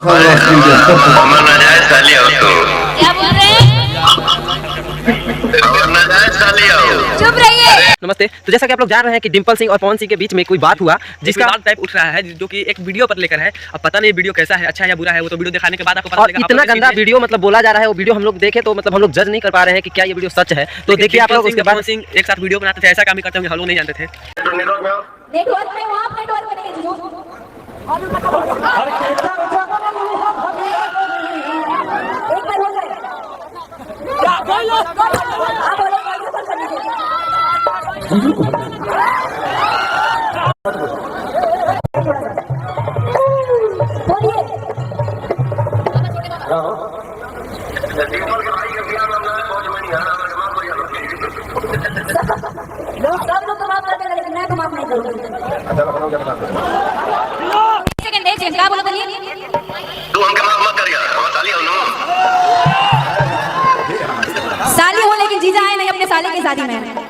अमर नाजायज साली हो तो क्या बोल रहे हैं? अमर नाजायज साली हो। चुप रहिए। नमस्ते। तो जैसा कि आप लोग जान रहे हैं कि डिम्पल सिंह और पवन सिंह के बीच में कोई बात हुआ जिसका विवाद टाइप उठ रहा है, जो कि एक वीडियो पर लेकर है। अब पता नहीं वीडियो कैसा है, अच्छा है या बुरा है, वो तो वीडियो दिखाने के बाद आपको पता और चलेगा। इतना गंदा वीडियो मतलब बोला जा रहा है, वो वीडियो हम लोग देखे तो मतलब हम लोग जज नहीं कर पा रहे हैं कि क्या ये वीडियो सच है। तो देखिए आप लोग उसके बाद पवन सिंह एक साथ वीडियो बनाते थे, ऐसा काम ही करते होंगे, हम लोग नहीं जानते थे। नेटवर्क में आओ। नेटवर्क में वहाँ नेटवर्क में नहीं है। एक बार हो जाए। आप बोलो, बोलिए। दीपक के भाई के बियाह में हमने बहुत मनी हारा में माफ कर सब लोग तो माफ कर देंगे, लेकिन मैं तो माफ नहीं करूँगी। सेकंड एक सेकंड क्या बोला बोलिए। तू हमके माफ मत करिया, हम साली हो नु। साली हो लेकिन जीजा आए नहीं अपने साले की शादी में।